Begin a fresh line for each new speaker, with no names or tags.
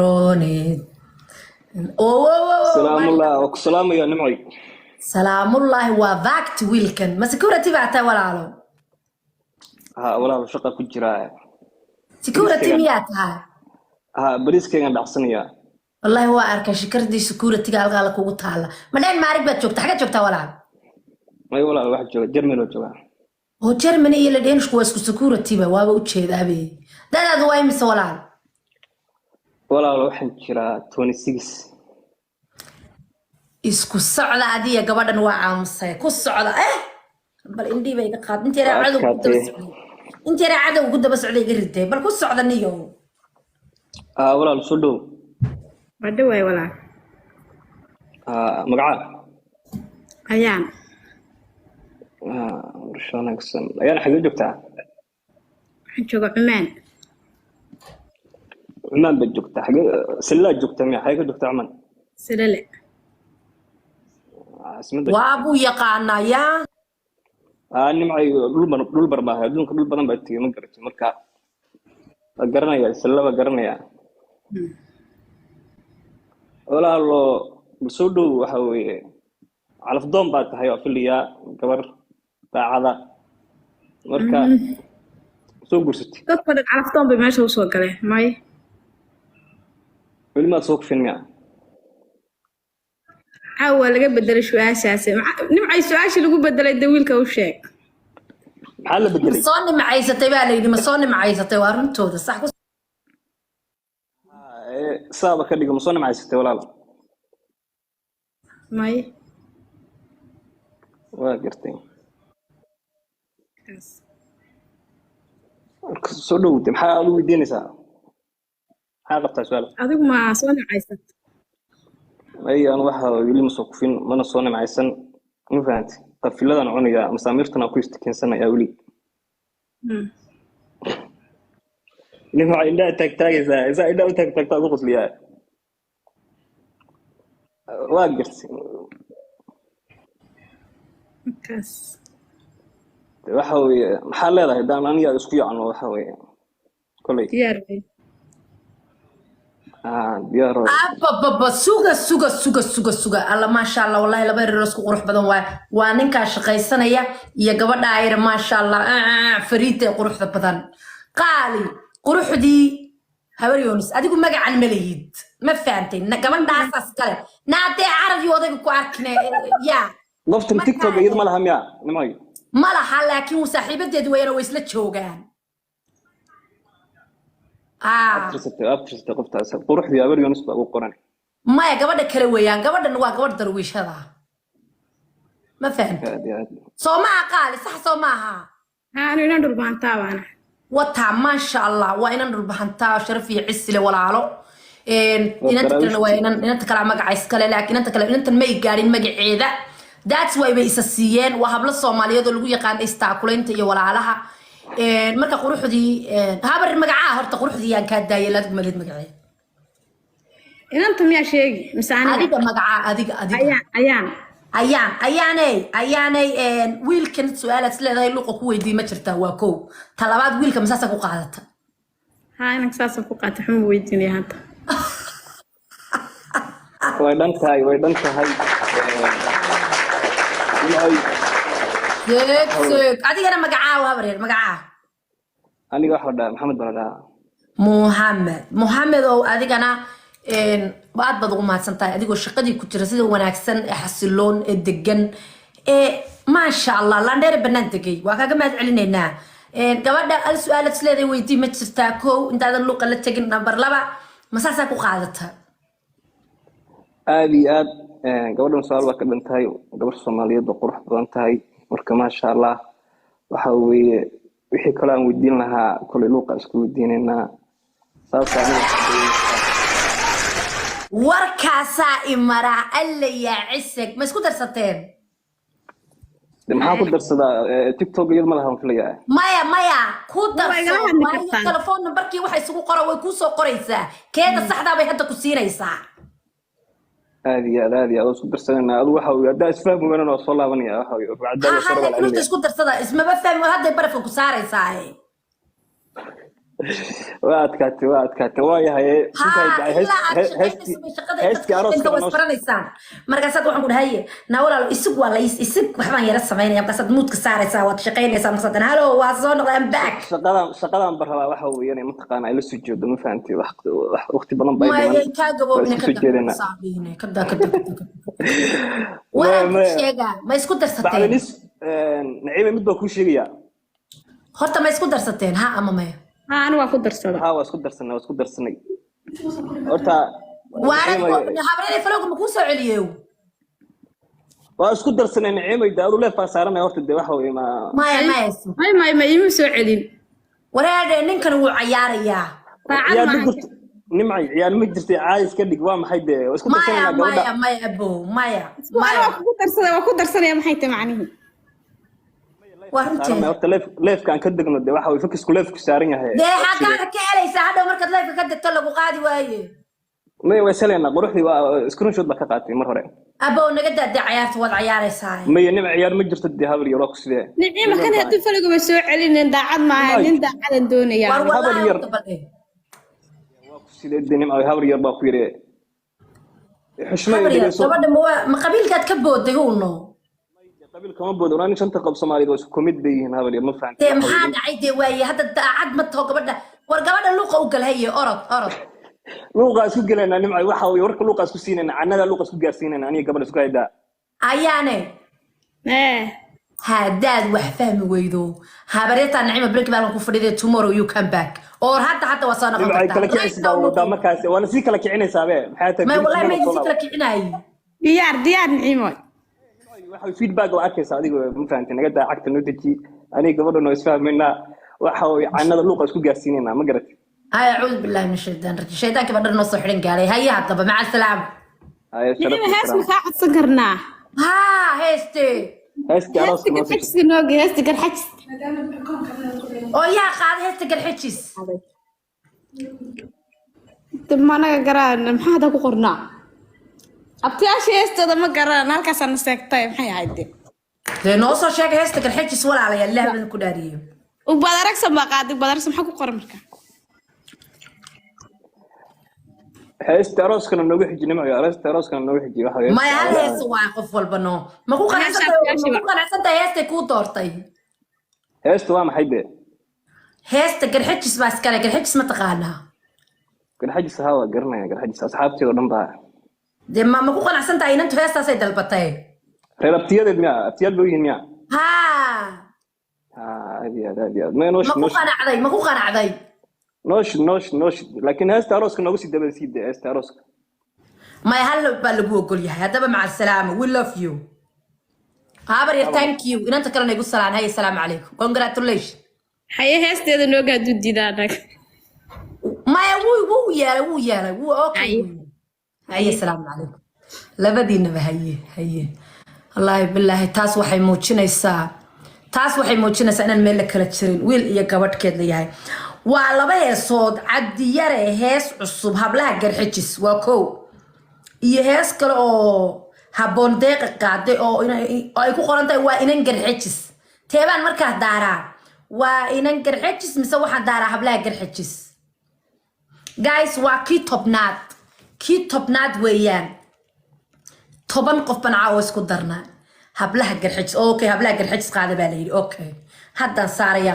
روني أوه
سلام
ما شاء
الله
الله
وسلام يا نمعي.
سلام الله وفاكت ويلكن ما سكورتي بعتها ولا علو
ها ولا شقة كجرا
سكورتي
بريسكيغان
مياتها
ها بريسكيغان دعسنيا.
والله هو أركا شكردي سكورتي قال قالك وقتها ما دين ما عرفت بتشوفت حاجة شفتها ولا علو
ما ولا واحد جوا جرمي جوا.
هو جرمني إيه اللي دينش كويس سكورتي بقى وابو تشي ذا بي ده دواي مس ولا علو
ولا واحد جرا 26.
isku socda adiga gabadhan waa aamusay ku socda bal indhii bay ka qaad intii raa cadow ku daba
وأكاتي.
socday intii raa cadow ku daba socday iga ritay bal ku socda niyo
ولا الصدو.
Wadaway walaal.
مقعد.
Ayaan.
رشانك السن. أنا حاجة جبتها.
Waxaan joogaa Cumaan.
ما بجبتها حاجة سلا جبتها مية حاجة جبتها عمان.
Silale.
اسمه ده.
waabuu yaqaanaa yaa
نمعي دول برباه دول كل بدن بيتي ما قريت مركا. قرنا يا سلا قرنا يا. ولا الله بسودو وحوي على فضون بعد هاي أفليا كبر بعدا مركا سوق برستي
Dadka dhan calaftoon bay meesha u soo galeen. May.
ولي ما سوق فين يا
Caawa laga bedelay su'aashaas. Nimcay su'aashii lagu bedelay dawiilka u sheeg.
حال
ma
بدلي
soo nimacaysatay baa la yidhi ma soo nimacaysatay waa runtooda sax ku
صعب كده مصنع مع ستة ولا لا
May.
واقرتين سودو تم حالو يديني ساعة حاجة بتاع سؤال
Adigu ma soo nimacaysat.
أي أنا واحد يلي مسوقفين ما أنا صانع مع السن مو فهمت طب في اللي أنا عني يا مساميرتنا كويس تكين سنة يا ولي نفع إلا تك تك إذا إلا تك تك تقص لي واقرت
Kaas.
waxawey maxaa leedahay daan aniga isku yacno waxawey kolay
Diyaar bay.
diyaaro
abababa suga alla maasha allah wallahi laba reer isku qurux badan waa ninkaa shaqaysanaya iyo gabadha ayra maasha allah fariida quruxda badan qaali quruxdii habar yoonis adigu magacan ma lihid ma fahantay gabadhaasaas kale naadee carabi odayga ku arkine yaa
qoftan tiktok iyada ma laha miya nimay
ma laha laakiin saaxiibadeedu wayna way isla joogaan
abtirsatay qoftaas quruxdii habar yoonis baa ugu qoran
maya gabadha kale weeyaan gabadhan waa gabadh darwiishada ma fahantay
aad iyo aad
soo maaha qaali sax soo maaha
Anu inaan dhulbaantaa waana.
وتا ما شاء الله وإن نربحنتا شرف يعسل ولا علو إن أنت كلنا وإن أنت كلام مجا عسكري لكن أنت كلام أنت ما يجارين مجا عيدا that's why بيساسيين وهبل الصومالية دول يقول يقان استعقلين تي ولا علىها مركا قروح دي هابر مجا هرت قروح دي يعني كاد داية لا تقبلت مجا عيد
Inanta miyaa sheegi mise aniga?
أديك مجا أديك
Ayaan.
ayaanay wiilkan su'aalaad leedahay luqa ku weydiin ma jirtaa waa kow talabaad wiilka masaasa ku qaadata
Haa inanka saasaan ku qaatay xuma weydiinaya hadda.
way dhan tahay nimay
seeg adigana magacaawa habareer magacaa
aniga waxa dhaa maxamed baa dhaa
muhamed oo adigana aad baad ugu mahadsan tahay adigoo shaqadii ku jira sida wanaagsan ee xasiloon ee degan maasha allah landheere bannaan degay waa kaaga mahad celinaynaa gabadha al su'aalaad isleedahay weydii ma jirtaa kow intaadan luuqa la tegin nambar laba masaasaa ku qaadata
aad iyo aad gabadhan su'aal baa ka dhan tahay gabar Soomaaliyeed oo qurux badan tahay marka maasha allah waxa weeye wixii kale aan weydiin lahaa kolay luuqa isku weydiinaynaa
warkaasaa imara alla yaa cisig ma isku darsateen
maxaa ku darsadaa tiktok iyada ma laha filayaa
maya ku darso
igala hadli
waayo
kartaan.
telefoon numbarkii waxa isugu qora way kuu soo qoraysaa keeda saxdaa bay hadda ku siinaysaa
aad iyo aad isku darsanayna adigu waxa uu hadaa isfahmi weynana oo soo laabanaya waxa uu bacdada soo
laakiin
laabanaya
isku darsada ismaba fahmi hadday barafka ku saaraysaa
waadkaatay waayahay heeskii arooska
wasbaranaysaan markaasaad waxaan ku dhahaye naa walaalo isig waa lays isig waxbaan yara samaynaya markaasaad muudka saaraysaa waad shaqaynaysaa markaasaad halo waa soo noqday am back
shaqadan barabaa waxa weeyaan mataqaana ay la soo jeedo ma fahanti waqti badan bay
ma ka gaboobina waa sheega ma isku darsateen
naciime mid baa kuu sheegaya
horta ma isku darsateen ha ama maya
أنا وأخذ درسنا.
waa isku darsanay horta
habreey falowga ma ku soo celiyo
waa isku darsanay naciimay daadu leefaa saaranay horta de waxa weey
maya
ما يمسوا علين.
wareede ninkan wuu cayaarayaa
nimcay ciyaar ma jirtay caayis ka dhig waa maxay de isku darsanay gabadha
maya abo maya
وأخذ درسنا يا محيط معنيه.
وارنتي horta leefkan ka degno de waxa way fakisku leefku saaran yahay
de xagaa ka helaysa hadhow markaad leefka ka degto lagu qaadi waaye
may wasalena quruxdi waa screenshot ba ka qaatay mar hore
abo naga daadii ciyaarta wad ciyaaraysaa
may nim ciyaar ma jirto de habar yaro ku sidee
نعيم كان هدو فلقوا مسوا علين داعد معها لين داعد دون يا
habar yar waa ku sidee de nim ay habar yar ba ku yiri xushmay
gabadha ma qabiilkaad ka booday uno
qabiil kama bood oran shanta qab Soomaaliyeed oo isku mid bayeen habar yar ma fahanti
de maxaa dhacay de waaye hadda daacad ma taho gabadha war gabadha luuqa u galhaye orod
luuqa isku galana nimcay waxa way warka luuqa isku siinayna annada luuqa isku gaarsiinayna aniga gabadha isku hayda
ayaane hadaad wax fahmi weydo habareeta naciima break baan ku fadhiday tomorrow you come back or hadda waa soo noqon
kartaa kala kicinaysaa wada markaas waana si kala kicinaysaa be maxay tahay
ma wallahi ma si kala kicinay
ديار نعيم
waxa feedback oo arkaysa adigu ma fahantin naga daacagta noo deji aniga gabadha noo isfahmayna waxa way annada luuqa isku gaarsiinayna ma garatay
أعوذ بالله من الشيطان الرجيم الشيطان كيف بدرنا صحرين قال هيا طب مع السلامة
نعيم هاس مساعد سكرنا
ها هستي
قد حجز نوقي هستي قد حجز
أو يا خال هستي قد حجز
طب ما أنا قرأنا ما هذا قرنا أبتياشي هستي هذا ما قرأنا هالكاس أنا ساكتاي محي عادي
لأنه أصلا شاك هستي قد حجز ولا على الله من كداريه
وبدرك سما قاعد بدرك سما حكو قرن مركا
heesta arooskana noogu xijinimo iyo heesta arooskana noogu xiji waxa weeye
ما هذا سواء قف والبنو ما كو قنعسنتا هستي كو دورتي
heesta waa maxay de
هستي قد حجز بس كلا قد حجز ما تقالها
قد حجز hawa garanaya qad xajis asxaabtii oo dhan baa
دي ما كو قنعسنتا إن أنتوا هستا سيد البطي
reer abtiyadeed miya abtiyaad buu yihiin miya
ها
aad ma
ما كو قنعدي
noosh laakiin heesta arooska noogu sii dabal sii de heesta arooska
ما يهل بالبو قول يا هذا مع السلامة we love you هابر thank you إن أنت كلنا يقول سلام هاي السلام عليكم congratulations
حيا هستي هذا نوقع دودي دانك
ما وو يا أوكي هاي السلام عليكم لبدينا بهاي الله بالله تاس وحي موتشنا الساعة تاس وحي موتشنا سأنا الملك كلا تشرين ويل يا كبرت كده ليهاي وعلى بيه صوت عدي يرى هيس عصب هبلها جرحجس وكو يهيس كلا هبون دقيقة قاعدة أو يكون قرنتي وإنن جرحجس تبان مركز دارا وإنن جرحجس مسوي حد دارا هبلها جرحجس guys وكي توب نات ويان طبعا قف بنعاوز كدرنا هبلها جرحجس أوكي هبلها جرحجس قاعدة بالي أوكي هذا صار يا